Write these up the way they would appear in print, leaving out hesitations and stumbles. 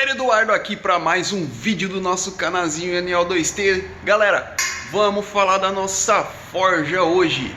galera, Eduardo aqui para mais um vídeo do nosso canalzinho NL2T. Galera, vamos falar da nossa forja hoje.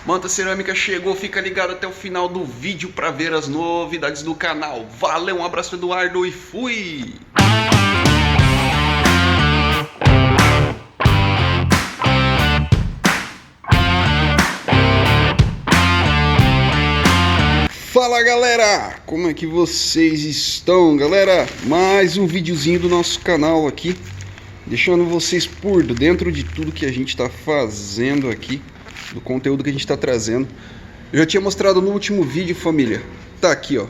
Manta Cerâmica chegou, fica ligado até o final do vídeo para ver as novidades do canal. Valeu, um abraço Eduardo e fui! Fala galera, como é que vocês estão, galera? Mais um videozinho do nosso canal aqui, deixando vocês por dentro de tudo que a gente está fazendo aqui, do conteúdo que a gente está trazendo. Eu já tinha mostrado no último vídeo, família. Tá aqui, ó,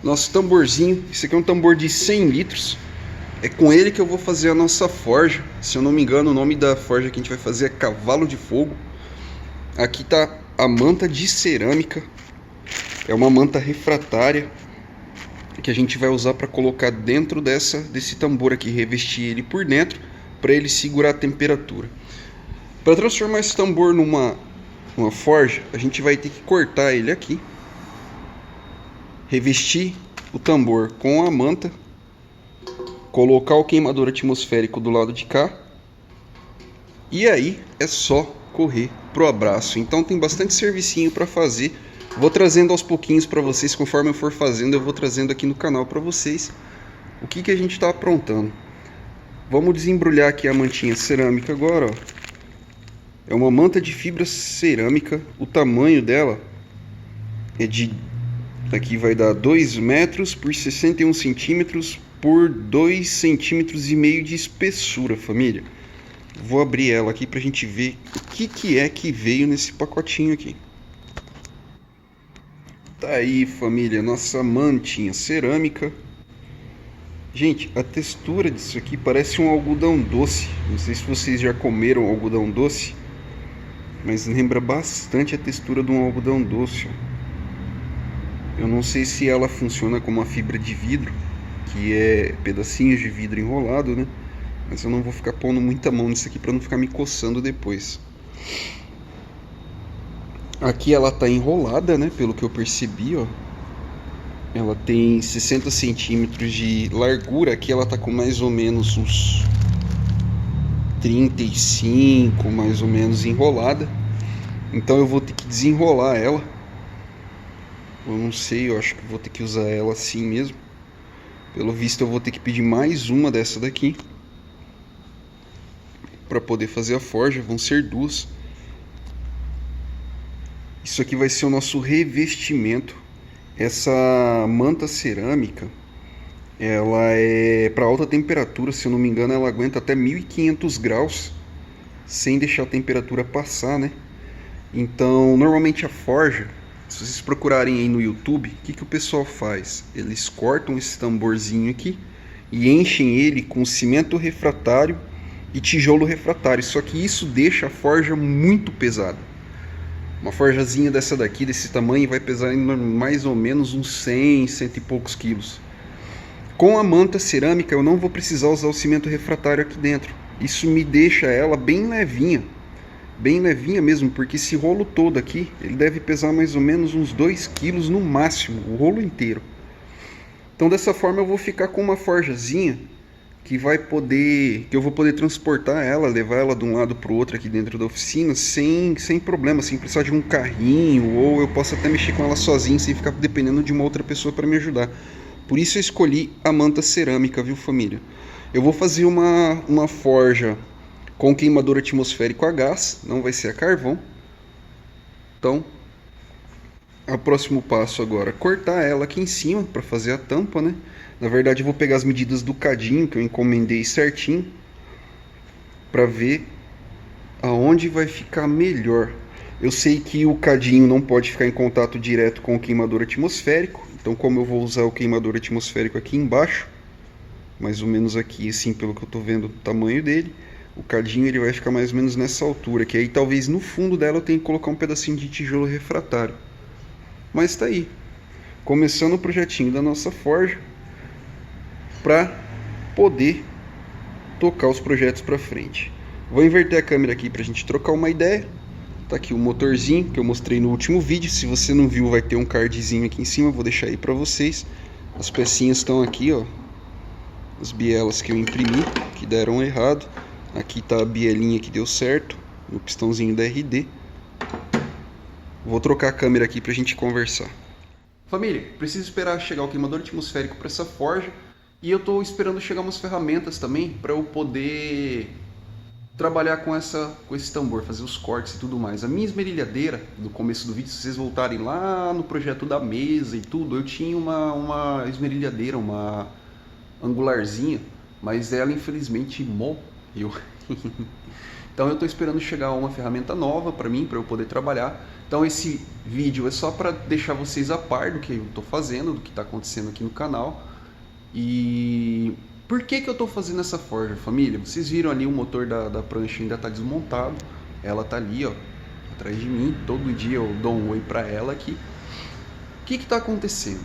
nosso tamborzinho. Esse aqui é um tambor de 100 litros. É com ele que eu vou fazer a nossa forja. Se eu não me engano, o nome da forja que a gente vai fazer é Cavalo de Fogo. Aqui tá a manta de cerâmica. É uma manta refratária que a gente vai usar para colocar dentro desse tambor aqui, revestir ele por dentro para ele segurar a temperatura. Para transformar esse tambor numa forja, a gente vai ter que cortar ele aqui, revestir o tambor com a manta, colocar o queimador atmosférico do lado de cá e aí é só correr pro abraço. Então tem bastante servicinho para fazer. Vou trazendo aos pouquinhos para vocês, conforme eu for fazendo, eu vou trazendo aqui no canal para vocês o que a gente está aprontando. Vamos desembrulhar aqui a mantinha cerâmica agora, ó. É uma manta de fibra cerâmica, o tamanho dela é aqui vai dar 2 metros por 61 centímetros por 2,5 centímetros de espessura, família. Vou abrir ela aqui para a gente ver o que é que veio nesse pacotinho aqui. Tá aí, família, nossa mantinha cerâmica. Gente, a textura disso aqui parece um algodão doce. Não sei se vocês já comeram algodão doce, mas lembra bastante a textura de um algodão doce. Eu não sei se ela funciona como uma fibra de vidro, que é pedacinhos de vidro enrolado, né? Mas eu não vou ficar pondo muita mão nisso aqui para não ficar me coçando depois. Aqui ela tá enrolada, né? Pelo que eu percebi, ó. Ela tem 60 centímetros de largura. Aqui ela tá com mais ou menos uns 35, mais ou menos, enrolada. Então eu vou ter que desenrolar ela. Eu não sei, eu acho que vou ter que usar ela assim mesmo. Pelo visto eu vou ter que pedir mais uma dessa daqui para poder fazer a forja. Vão ser duas. Isso aqui vai ser o nosso revestimento. Essa manta cerâmica, ela é para alta temperatura, se eu não me engano, ela aguenta até 1500 graus, sem deixar a temperatura passar, né? Então, normalmente a forja, se vocês procurarem aí no YouTube, o que o pessoal faz? Eles cortam esse tamborzinho aqui e enchem ele com cimento refratário e tijolo refratário, só que isso deixa a forja muito pesada. Uma forjazinha dessa daqui, desse tamanho, vai pesar mais ou menos uns 100 e poucos quilos. Com a manta cerâmica eu não vou precisar usar o cimento refratário aqui dentro. Isso me deixa ela bem levinha mesmo, porque esse rolo todo aqui, ele deve pesar mais ou menos uns 2 quilos no máximo, o rolo inteiro. Então dessa forma eu vou ficar com uma forjazinha que eu vou poder transportar ela, levar ela de um lado para o outro aqui dentro da oficina sem problema, sem precisar de um carrinho, ou eu posso até mexer com ela sozinho sem ficar dependendo de uma outra pessoa para me ajudar. Por isso eu escolhi a manta cerâmica, viu, família? Eu vou fazer uma forja com queimador atmosférico a gás, não vai ser a carvão. Então, o próximo passo agora é cortar ela aqui em cima para fazer a tampa, né? Na verdade eu vou pegar as medidas do cadinho que eu encomendei certinho para ver aonde vai ficar melhor. Eu sei que o cadinho não pode ficar em contato direto com o queimador atmosférico, então como eu vou usar o queimador atmosférico aqui embaixo, mais ou menos aqui assim, pelo que eu tô vendo o tamanho dele, o cadinho ele vai ficar mais ou menos nessa altura, que aí talvez no fundo dela eu tenha que colocar um pedacinho de tijolo refratário. Mas tá aí, começando o projetinho da nossa forja, para poder tocar os projetos para frente. Vou inverter a câmera aqui para a gente trocar uma ideia. Tá aqui o motorzinho que eu mostrei no último vídeo. Se você não viu, vai ter um cardzinho aqui em cima, vou deixar aí para vocês. As pecinhas estão aqui, ó, as bielas que eu imprimi, que deram errado. Aqui tá a bielinha que deu certo, o pistãozinho da RD. Vou trocar a câmera aqui pra gente conversar. Família, preciso esperar chegar o queimador atmosférico para essa forja. E eu tô esperando chegar umas ferramentas também para eu poder trabalhar com esse tambor, fazer os cortes e tudo mais. A minha esmerilhadeira, do começo do vídeo, se vocês voltarem lá no projeto da mesa e tudo, eu tinha uma esmerilhadeira, uma angularzinha, mas ela infelizmente morreu. Então eu estou esperando chegar uma ferramenta nova para mim, para eu poder trabalhar. Então esse vídeo é só para deixar vocês a par do que eu estou fazendo, do que está acontecendo aqui no canal. E por que eu estou fazendo essa forja, família? Vocês viram ali o motor da prancha ainda está desmontado. Ela está ali, ó, atrás de mim. Todo dia eu dou um oi para ela aqui. O que está acontecendo?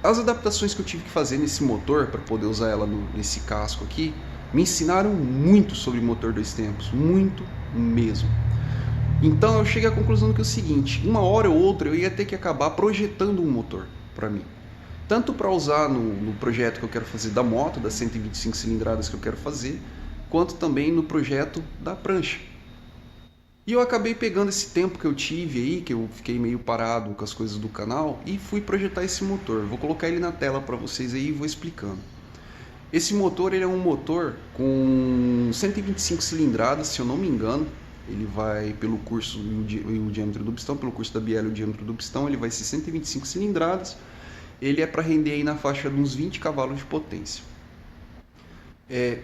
As adaptações que eu tive que fazer nesse motor para poder usar ela nesse casco aqui me ensinaram muito sobre motor dois tempos, muito mesmo. Então eu cheguei à conclusão que é o seguinte: uma hora ou outra eu ia ter que acabar projetando um motor para mim, tanto para usar no projeto que eu quero fazer da moto, das 125 cilindradas que eu quero fazer, quanto também no projeto da prancha. E eu acabei pegando esse tempo que eu tive aí, que eu fiquei meio parado com as coisas do canal, e fui projetar esse motor. Vou colocar ele na tela para vocês aí e vou explicando. Esse motor, ele é um motor com 125 cilindradas, se eu não me engano. Ele vai pelo curso e o diâmetro do pistão, pelo curso da biela e o diâmetro do pistão, ele vai ser 125 cilindradas. Ele é para render aí na faixa de uns 20 cavalos de potência.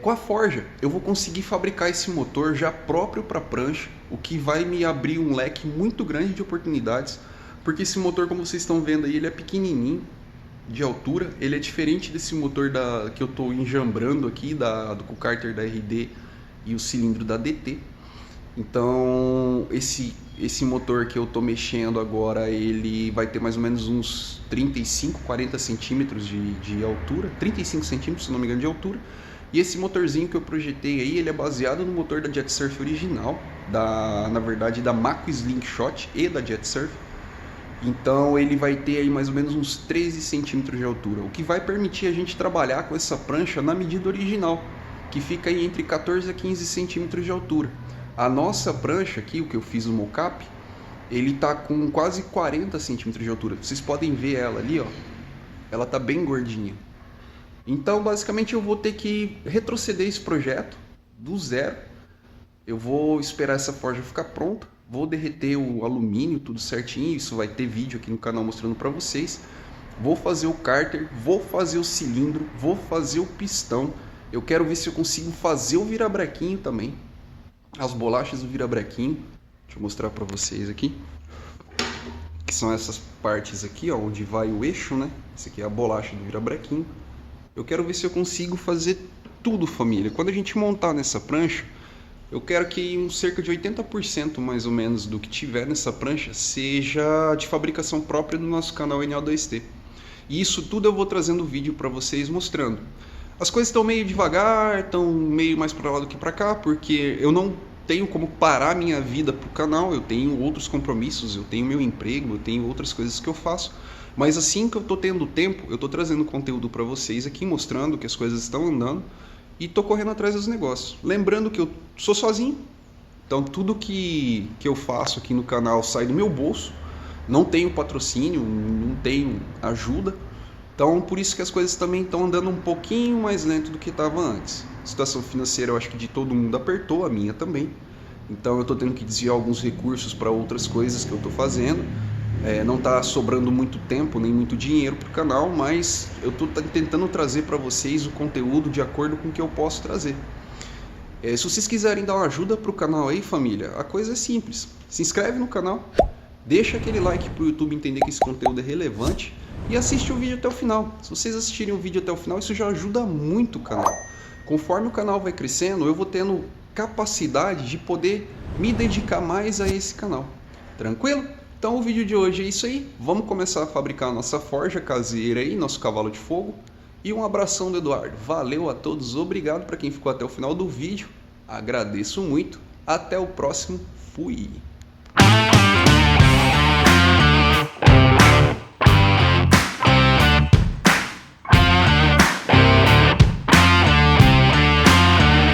Com a forja, eu vou conseguir fabricar esse motor já próprio para prancha, o que vai me abrir um leque muito grande de oportunidades, porque esse motor, como vocês estão vendo aí, ele é pequenininho de altura. Ele é diferente desse motor que eu estou enjambrando aqui, do cárter da RD e o cilindro da DT. Então esse motor que eu estou mexendo agora, ele vai ter mais ou menos uns 35, 40 centímetros de altura, 35 centímetros se não me engano de altura. E esse motorzinho que eu projetei aí, ele é baseado no motor da Jet Surf original, na verdade da Mako Slingshot e da Jet Surf. Então ele vai ter aí mais ou menos uns 13 centímetros de altura, o que vai permitir a gente trabalhar com essa prancha na medida original, que fica aí entre 14 a 15 centímetros de altura. A nossa prancha aqui, o que eu fiz no mocap, ele tá com quase 40 centímetros de altura. Vocês podem ver ela ali, ó, ela tá bem gordinha. Então basicamente eu vou ter que retroceder esse projeto do zero. Eu vou esperar essa forja ficar pronta, vou derreter o alumínio, tudo certinho. Isso vai ter vídeo aqui no canal mostrando para vocês. Vou fazer o cárter, vou fazer o cilindro, vou fazer o pistão. Eu quero ver se eu consigo fazer o virabrequinho também, as bolachas do virabrequinho. Deixa eu mostrar para vocês aqui, que são essas partes aqui, ó, onde vai o eixo, né? Essa aqui é a bolacha do virabrequinho. Eu quero ver se eu consigo fazer tudo, família. Quando a gente montar nessa prancha, eu quero que cerca de 80% mais ou menos do que tiver nessa prancha seja de fabricação própria do nosso canal NO2T. E isso tudo eu vou trazendo vídeo para vocês mostrando. As coisas estão meio devagar, estão meio mais para lá do que para cá, porque eu não tenho como parar minha vida para o canal. Eu tenho outros compromissos, eu tenho meu emprego, eu tenho outras coisas que eu faço. Mas assim que eu estou tendo tempo, eu estou trazendo conteúdo para vocês aqui, mostrando que as coisas estão andando. E tô correndo atrás dos negócios. Lembrando que eu sou sozinho, então tudo que eu faço aqui no canal sai do meu bolso. Não tenho patrocínio, não tenho ajuda. Então por isso que as coisas também estão andando um pouquinho mais lento do que estava antes. A situação financeira eu acho que de todo mundo apertou, a minha também. Então eu estou tendo que desviar alguns recursos para outras coisas que eu estou fazendo. Não está sobrando muito tempo nem muito dinheiro para o canal, mas eu estou tentando trazer para vocês o conteúdo de acordo com o que eu posso trazer. Se vocês quiserem dar uma ajuda para o canal aí, família, a coisa é simples. Se inscreve no canal, deixa aquele like para o YouTube entender que esse conteúdo é relevante e assiste o vídeo até o final. Se vocês assistirem o vídeo até o final, isso já ajuda muito o canal. Conforme o canal vai crescendo, eu vou tendo capacidade de poder me dedicar mais a esse canal. Tranquilo? Então o vídeo de hoje é isso aí. Vamos começar a fabricar a nossa forja caseira aí, nosso cavalo de fogo. E um abração do Eduardo. Valeu a todos, obrigado para quem ficou até o final do vídeo. Agradeço muito. Até o próximo. Fui!